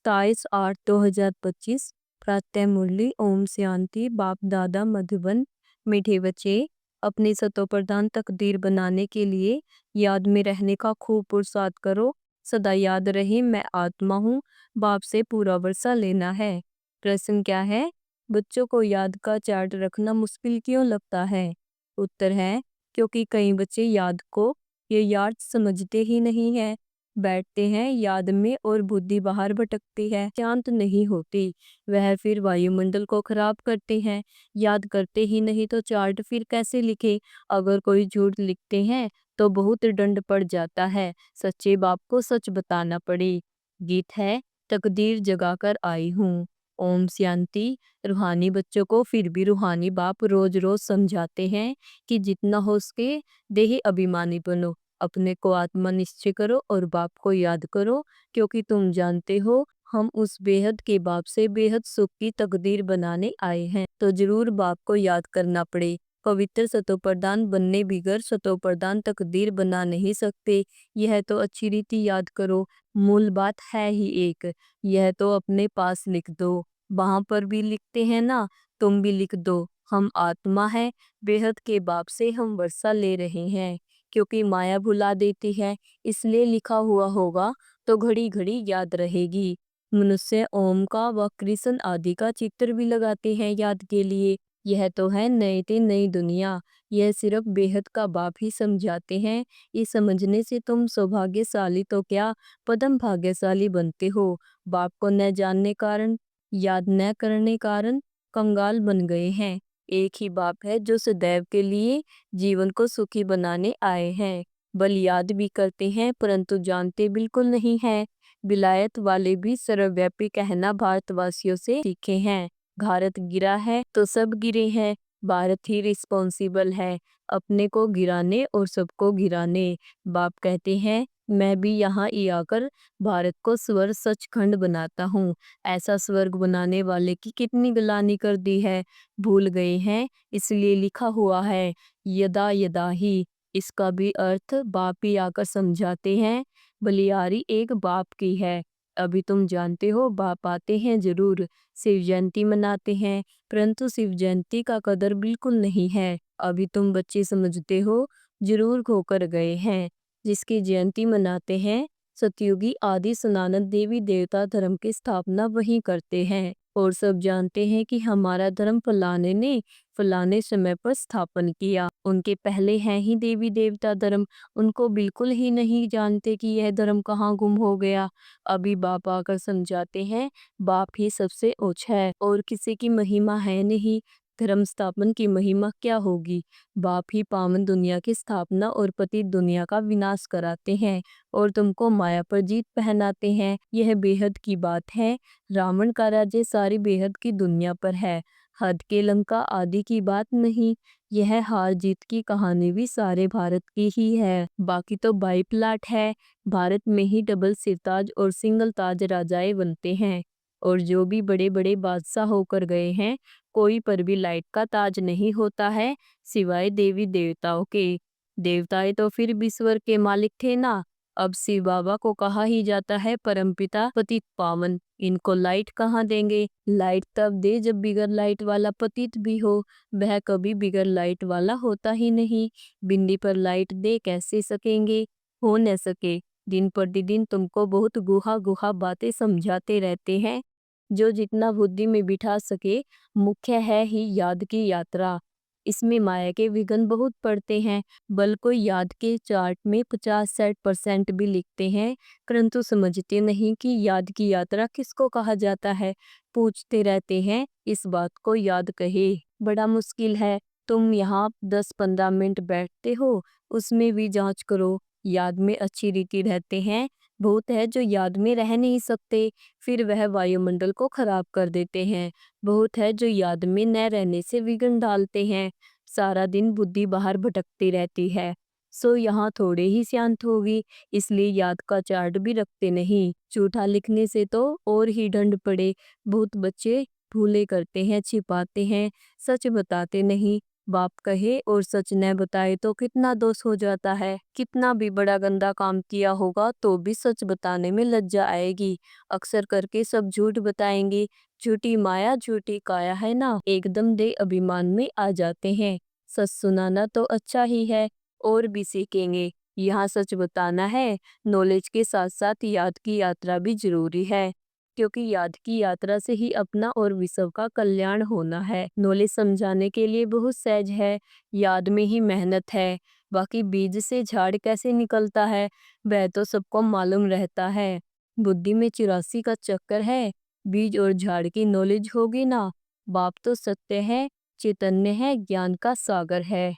27/8/2025 प्रातः मुरली ओम शांति बाप दादा मधुबन। मीठे बच्चे, अपनी सतोप्रधान तकदीर बनाने के लिए याद में रहने का खूब पुरुषार्थ करो। सदा याद रहे मैं आत्मा हूँ, बाप से पूरा वर्षा लेना है। प्रश्न क्या है? बच्चों को याद का चार्ट रखना मुश्किल क्यों लगता है? उत्तर है, क्योंकि कई बच्चे याद को ये याद समझते ही नहीं है। बैठते हैं याद में और बुद्धि बाहर भटकती है, शांत नहीं होती। वह फिर वायुमंडल को खराब करते हैं। याद करते ही नहीं तो चार्ट फिर कैसे लिखे? अगर कोई झूठ लिखते हैं तो बहुत दंड पड़ जाता है। सच्चे बाप को सच बताना पड़े। गीत है, तकदीर जगाकर आई हूँ। ओम शांति। रूहानी बच्चों को फिर भी रूहानी बाप रोज रोज समझाते हैं कि जितना हो सके देही अभिमानी बनो, अपने को आत्मा निश्चय करो और बाप को याद करो, क्योंकि तुम जानते हो हम उस बेहद के बाप से बेहद सुख की तकदीर बनाने आए हैं। तो जरूर बाप को याद करना पड़े। पवित्र सतोप्रधान बनने बिगर सतोप्रधान तकदीर बना नहीं सकते। यह तो अच्छी रीति याद करो। मूल बात है ही एक। यह तो अपने पास लिख दो। वहां पर भी लिखते हैं ना, तुम भी लिख दो। हम आत्मा है, बेहद के बाप से हम वर्षा ले रहे हैं। क्योंकि माया भुला देती है, इसलिए लिखा हुआ होगा तो घड़ी घड़ी याद रहेगी। मनुष्य ओम का व कृष्ण आदि का चित्र भी लगाते हैं याद के लिए। यह तो है नई ते नई दुनिया। यह सिर्फ बेहद का बाप ही समझाते हैं। ये समझने से तुम सौभाग्यशाली तो क्या, पदम भाग्यशाली बनते हो। बाप को न जानने कारण, याद न करने कारण कंगाल बन गए हैं। एक ही बाप है जो सदैव के लिए जीवन को सुखी बनाने आए हैं। बल याद भी करते हैं परंतु जानते बिल्कुल नहीं हैं। विलायत वाले भी सर्वव्यापी कहना भारतवासियों से सीखे हैं। भारत गिरा है तो सब गिरे हैं। भारत ही रिस्पॉन्सिबल है अपने को गिराने और सबको गिराने। बाप कहते हैं, मैं भी यहाँ ही आकर भारत को स्वर्ग सचखंड बनाता हूँ। ऐसा स्वर्ग बनाने वाले की कितनी गलानी कर दी है, भूल गए हैं। इसलिए लिखा हुआ है यदा यदा ही। इसका भी अर्थ बाप ही आकर समझाते हैं। बलियारी एक बाप की है। अभी तुम जानते हो बाप आते हैं जरूर, शिव जयंती मनाते हैं, परंतु शिव जयंती का कदर बिल्कुल नहीं है। अभी तुम बच्चे समझते हो, जरूर खोकर गए हैं। जिसकी जयंती मनाते हैं, सतयुगी आदि सनातन देवी देवता धर्म की स्थापना वही करते हैं। और सब जानते हैं कि हमारा धर्म फलाने ने फलाने समय पर स्थापन किया। उनके पहले हैं ही देवी देवता धर्म। उनको बिल्कुल ही नहीं जानते कि यह धर्म कहाँ गुम हो गया। अभी बाप आकर समझाते हैं, बाप ही सबसे ऊंच है और किसी की महिमा है नहीं। धर्म स्थापन की महिमा क्या होगी? बाप ही पावन दुनिया की स्थापना और पतित दुनिया का विनाश कराते हैं और तुमको माया पर जीत पहनाते हैं। यह बेहद की बात है। रावण का राज्य सारी बेहद की दुनिया पर है। हद के लंका आदि की बात नहीं। यह हार जीत की कहानी भी सारे भारत की ही है। बाकी तो बाई प्लाट है। भारत में ही डबल सिरताज और सिंगल ताज राजाएं बनते हैं। और जो भी बड़े बड़े बादशाह होकर गए हैं, कोई पर भी लाइट का ताज नहीं होता है सिवाय देवी देवताओं के। देवताएं तो फिर भी स्वर्ग के मालिक थे ना। अब शिव बाबा को कहा ही जाता है परमपिता पतित पावन। इनको लाइट कहाँ देंगे? लाइट तब दे जब बिगर लाइट वाला पतित भी हो। वह कभी बिगर लाइट वाला होता ही नहीं। बिंदी पर लाइट दे कैसे सकेंगे? हो न सके। दिन प्रतिदिन तुमको बहुत गुहा गुहा बातें समझाते रहते हैं। जो जितना बुद्धि में बिठा सके। मुख्य है ही याद की यात्रा। इसमें माया के विघ्न बहुत पड़ते हैं। बल को याद के चार्ट में 50-60% भी लिखते हैं, परंतु समझते नहीं कि याद की यात्रा किसको कहा जाता है। पूछते रहते हैं इस बात को याद कहे। बड़ा मुश्किल है। तुम यहाँ 10-15 मिनट बैठते हो, उसमें भी जांच करो। याद में अच्छी रीति रहते हैं। बहुत है जो याद में रह नहीं सकते, फिर वह वायुमंडल को खराब कर देते हैं। बहुत है जो याद में न रहने से विघ्न डालते हैं। सारा दिन बुद्धि बाहर भटकती रहती है। सो यहाँ थोड़े ही शांत होगी, इसलिए याद का चार्ट भी रखते नहीं। झूठा लिखने से तो और ही दंड पड़े। बहुत बच्चे भूले करते हैं, छिपाते हैं, सच बताते नहीं। बाप कहे और सच न बताए तो कितना दोष हो जाता है। कितना भी बड़ा गंदा काम किया होगा तो भी सच बताने में लज्जा आएगी। अक्सर करके सब झूठ बताएंगे। झूठी माया झूठी काया है ना, एकदम दे अभिमान में आ जाते हैं। सच सुनाना तो अच्छा ही है, और भी सीखेंगे। यहाँ सच बताना है, नॉलेज के साथ साथ याद की यात्रा भी जरूरी है, क्योंकि याद की यात्रा से ही अपना और विश्व का कल्याण होना है। नॉलेज समझाने के लिए बहुत सहज है, याद में ही मेहनत है। बाकी बीज से झाड़ कैसे निकलता है वह तो सबको मालूम रहता है। बुद्धि में 84 का चक्कर है, बीज और झाड़ की नॉलेज होगी ना। बाप तो सत्य है, चैतन्य है, ज्ञान का सागर है।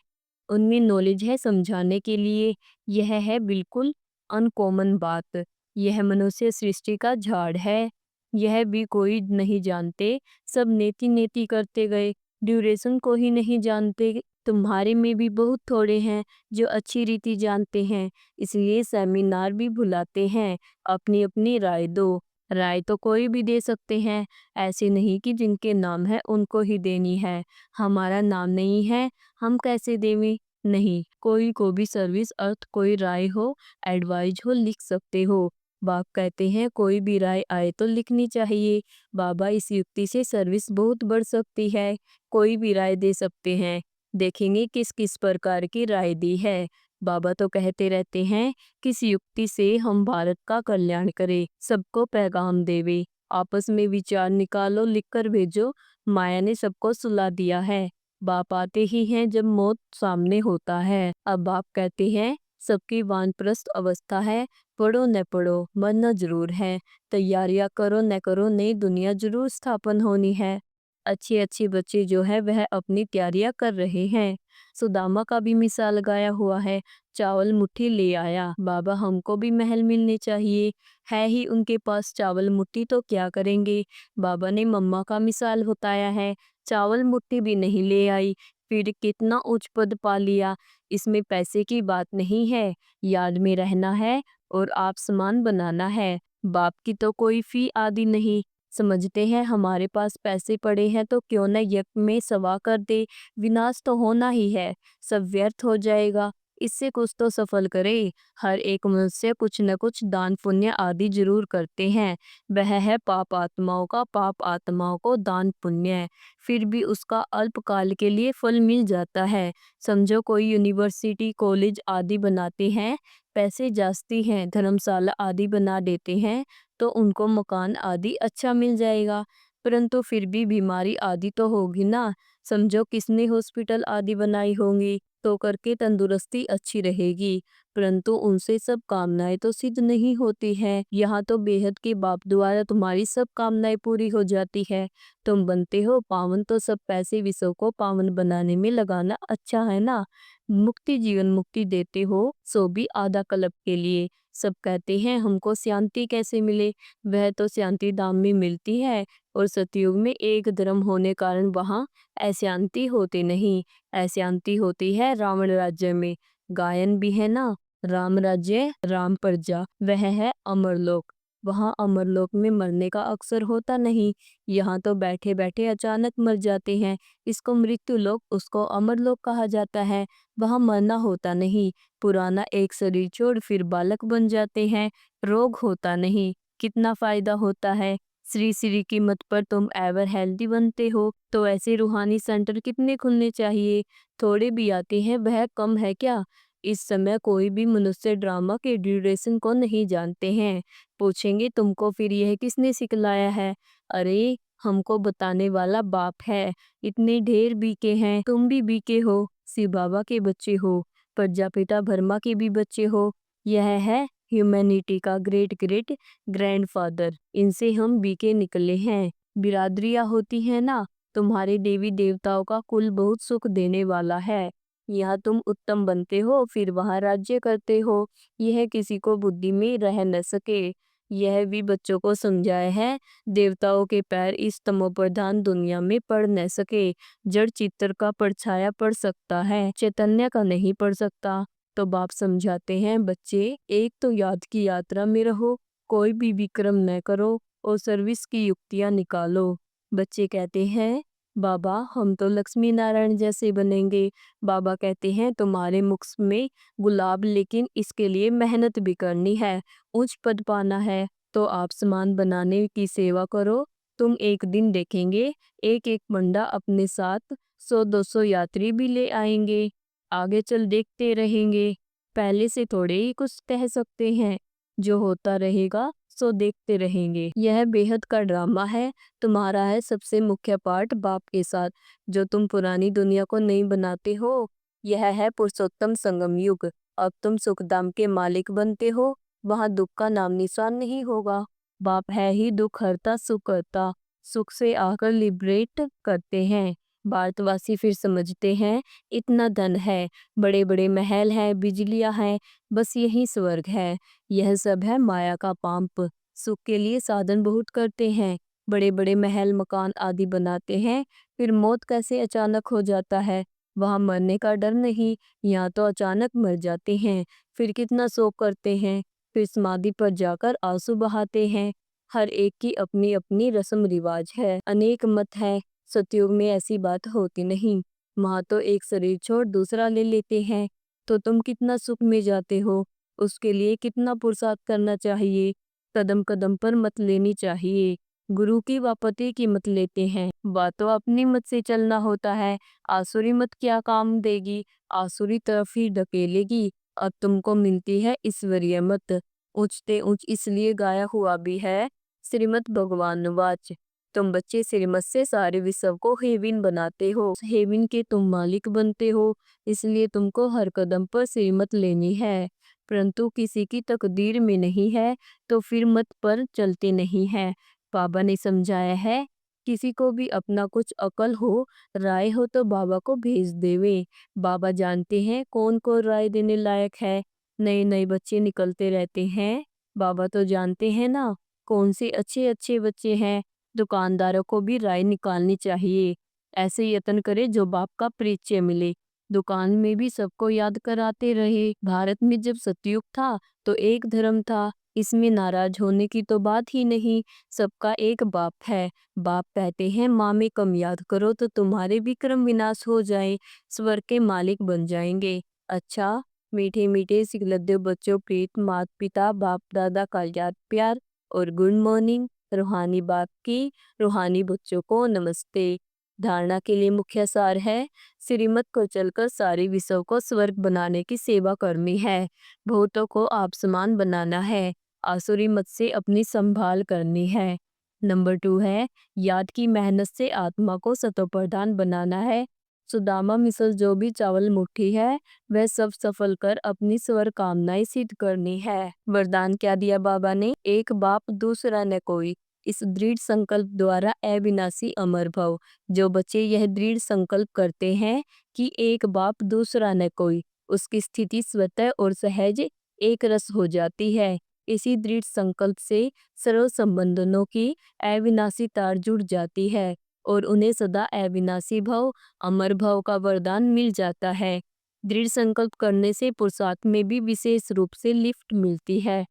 उनमें नॉलेज है समझाने के लिए। यह है बिल्कुल अनकॉमन बात। यह मनुष्य सृष्टि का झाड़ है। यह भी कोई नहीं जानते, सब नेति नेति करते गए, ड्यूरेशन को ही नहीं जानते। तुम्हारे में भी बहुत थोड़े हैं जो अच्छी रीति जानते हैं, इसलिए सेमिनार भी बुलाते हैं। अपनी अपनी राय दो। राय तो कोई भी दे सकते हैं, ऐसे नहीं कि जिनके नाम है उनको ही देनी है। हमारा नाम नहीं है, हम कैसे देवें। नहीं, कोई को भी सर्विस अर्थ कोई राय हो, एडवाइज हो, लिख सकते हो। बाप कहते हैं कोई भी राय आए तो लिखनी चाहिए। बाबा इस युक्ति से सर्विस बहुत बढ़ सकती है। कोई भी राय दे सकते हैं। देखेंगे किस किस प्रकार की राय दी है। बाबा तो कहते रहते हैं किस युक्ति से हम भारत का कल्याण करें, सबको पैगाम देवे। आपस में विचार निकालो, लिखकर भेजो। माया ने सबको सुला दिया है। बाप आते ही हैं जब मौत सामने होता है। अब बाप कहते हैं सबकी वानप्रस्थ अवस्था है, पढ़ो न पढ़ो मरना जरूर है। तैयारियां करो न करो नई दुनिया जरूर स्थापन होनी है। अच्छे अच्छे बच्चे जो है वह अपनी तैयारियां कर रहे हैं। सुदामा का भी मिसाल लगाया हुआ है, चावल मुट्ठी ले आया। बाबा हमको भी महल मिलने चाहिए, है ही उनके पास चावल मुट्ठी तो क्या करेंगे। बाबा ने मम्मा का मिसाल बताया है, चावल मुट्ठी भी नहीं ले आई, फिर कितना उच्च पद पा लिया। इसमें पैसे की बात नहीं है, याद में रहना है और आप समान बनाना है। बाप की तो कोई फी आदि नहीं। समझते हैं हमारे पास पैसे पड़े हैं तो क्यों न यज्ञ में सवा कर दे, विनाश तो होना ही है, सब व्यर्थ हो जाएगा। इससे कुछ तो सफल करे। हर एक मनुष्य कुछ न कुछ दान पुण्य आदि जरूर करते हैं। वह है पाप आत्माओं का, पाप आत्माओं को दान पुण्य, फिर भी उसका अल्पकाल के लिए फल मिल जाता है। समझो कोई यूनिवर्सिटी कॉलेज आदि बनाते हैं, पैसे जास्ती हैं, धर्मशाला आदि बना देते हैं तो उनको मकान आदि अच्छा मिल जाएगा, परंतु फिर भी बीमारी आदि तो होगी ना। समझो किसने हॉस्पिटल आदि बनाई होंगी तो करके तंदुरुस्ती अच्छी रहेगी, परंतु उनसे सब कामनाएं तो सिद्ध नहीं होती है। यहाँ तो बेहद के बाप द्वारा तुम्हारी सब कामनाएं पूरी हो जाती है। तुम बनते हो पावन तो सब पैसे विश्व को पावन बनाने में लगाना अच्छा है ना। मुक्ति जीवन मुक्ति देते हो सो भी आधा कल्प के लिए। सब कहते हैं हमको शांति कैसे मिले, वह तो शांति धाम में मिलती है, और सतयुग में एक धर्म होने कारण वहाँ अशांति होती नहीं, अशांति होती है रावण राज्य में। गायन भी है ना, राम राज्य राम प्रजा, वह है अमरलोक। वहाँ अमरलोक में मरने का अक्सर होता नहीं, यहाँ तो बैठे बैठे अचानक मर जाते हैं। इसको मृत्यु लोक, उसको अमरलोक कहा जाता है। वहाँ मरना होता नहीं, पुराना एक शरीर छोड़ फिर बालक बन जाते हैं, रोग होता नहीं। कितना फायदा होता है। श्री श्री की मत पर तुम एवर हेल्दी बनते हो, तो ऐसे रूहानी सेंटर कितने खुलने चाहिए। थोड़े भी आते हैं वह कम है क्या। इस समय कोई भी मनुष्य ड्रामा के ड्यूरेशन को नहीं जानते हैं। पूछेंगे तुमको फिर यह किसने सिखलाया है, अरे हमको बताने वाला बाप है। इतने ढेर बीके हैं, तुम भी बीके हो, शिव बाबा के बच्चे हो, प्रजापिता ब्रह्मा के भी बच्चे हो। यह है ह्यूमैनिटी का ग्रेट ग्रेट ग्रैंडफादर, इनसे हम बीके निकले हैं। बिरादरियां होती हैं ना, तुम्हारे देवी देवताओं का कुल बहुत सुख देने वाला है। यहाँ तुम उत्तम बनते हो फिर वहाँ राज्य करते हो, यह किसी को बुद्धि में रह न सके। यह भी बच्चों को समझाया है, देवताओं के पैर इस तमोप्रधान दुनिया में पड़ न सके। जड़ चित्र का परछाया पड़ सकता है, चैतन्य का नहीं पड़ सकता। तो बाप समझाते हैं बच्चे, एक तो याद की यात्रा में रहो, कोई भी विक्रम न करो और सर्विस की युक्तियां निकालो। बच्चे कहते हैं बाबा हम तो लक्ष्मी नारायण जैसे बनेंगे। बाबा कहते हैं तुम्हारे मुख में गुलाब, लेकिन इसके लिए मेहनत भी करनी है। उच्च पद पाना है तो आप सामान बनाने की सेवा करो। तुम एक दिन देखेंगे एक एक पंडा अपने साथ 100-200 यात्री भी ले आएंगे। आगे चल देखते रहेंगे। पहले से थोड़े ही कुछ कह सकते हैं। जो होता रहेगा सो देखते रहेंगे। यह बेहद का ड्रामा है। तुम्हारा है सबसे मुख्य पार्ट बाप के साथ, जो तुम पुरानी दुनिया को नहीं बनाते हो। यह है पुरुषोत्तम संगम युग। अब तुम सुखधाम के मालिक बनते हो। वहां दुख का नाम निशान नहीं होगा। बाप है ही दुख हरता सुख करता। सुख से आकर लिबरेट करते हैं। भारतवासी फिर समझते हैं इतना धन है, बड़े बड़े महल हैं, बिजलियां हैं, बस यही स्वर्ग है। यह सब है माया का पांप। सुख के लिए साधन बहुत करते हैं, बड़े बड़े महल मकान आदि बनाते हैं, फिर मौत कैसे अचानक हो जाता है। वहां मरने का डर नहीं, यहाँ तो अचानक मर जाते हैं। फिर कितना शोक करते हैं, फिर समाधि पर जाकर आंसू बहाते हैं। हर एक की अपनी अपनी रस्म रिवाज है, अनेक मत है। सतयुग में ऐसी बात होती नहीं। वहां तो एक शरीर छोड़ दूसरा ले लेते हैं। तो तुम कितना सुख में जाते हो, उसके लिए कितना पुरुषार्थ करना चाहिए। कदम कदम पर मत लेनी चाहिए। गुरु की व पति की मत लेते हैं। बातों अपनी मत से चलना होता है। आसुरी मत क्या काम देगी, आसुरी तरफ ही ढकेलेगी। अब तुमको मिलती है ईश्वरीय मत। ऊंचते ऊंच इसलिए गाया हुआ भी है, श्रीमद् भगवान वाच। तुम बच्चे श्रीमत से सारे विश्व को हेविन बनाते हो, हेविन के तुम मालिक बनते हो। इसलिए तुमको हर कदम पर श्रीमत लेनी है, परंतु किसी की तकदीर में नहीं है तो फिर मत पर चलते नहीं है। बाबा ने समझाया है, किसी को भी अपना कुछ अकल हो, राय हो तो बाबा को भेज देवे। बाबा जानते हैं कौन को राय देने लायक है। नए नए बच्चे निकलते रहते हैं। बाबा तो जानते हैं ना कौन से अच्छे अच्छे बच्चे हैं। दुकानदारों को भी राय निकालनी चाहिए। ऐसे यत्न करे जो बाप का परिचय मिले। दुकान में भी सबको याद कराते रहे। भारत में जब सतयुग था तो एक धर्म था, इसमें नाराज होने की तो बात ही नहीं। सबका एक बाप है। बाप कहते हैं माँ में कम याद करो तो तुम्हारे भी क्रम विनाश हो जाए, स्वर्ग के मालिक बन जाएंगे। अच्छा मीठे मीठे सिकलद्दे बच्चों, प्रीत माता पिता बाप दादा का याद प्यार और गुड मॉर्निंग। रूहानी बाप की रूहानी बच्चों को नमस्ते। धारणा के लिए मुख्य सार है, श्रीमत को चलकर सारी विश्व को स्वर्ग बनाने की सेवा करनी है। भूतों को आप समान बनाना है। आसुरी मत से अपनी संभाल करनी है। नंबर 2 है, याद की मेहनत से आत्मा को सतोप्रधान बनाना है। सुदामा मिसल जो भी चावल मुट्ठी है, वह सब सफल कर अपनी स्वर कामनाएं सिद्ध करनी है। वरदान क्या दिया बाबा ने, एक बाप दूसरा न कोई। इस दृढ़ संकल्प द्वारा अविनाशी अमर भव। जो बच्चे यह दृढ़ संकल्प करते हैं कि एक बाप दूसरा न कोई, उसकी स्थिति स्वतः और सहज एक रस हो जाती है। इसी दृढ़ संकल्प से सर्व संबंधनों की अविनाशी तार जुड़ जाती है और उन्हें सदा अविनाशी भव, अमर भव का वरदान मिल जाता है। दृढ़ संकल्प करने से पुरुषार्थ में भी विशेष रूप से लिफ्ट मिलती है।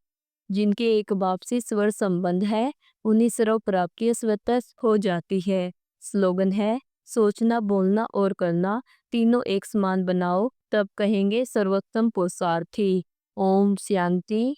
जिनके एक बाप से स्वर संबंध है, उन्हें सर्व प्राप्ति स्वतः हो जाती है। स्लोगन है, सोचना बोलना और करना तीनों एक समान बनाओ, तब कहेंगे सर्वोत्तम पुरुषार्थी। ओम शांति।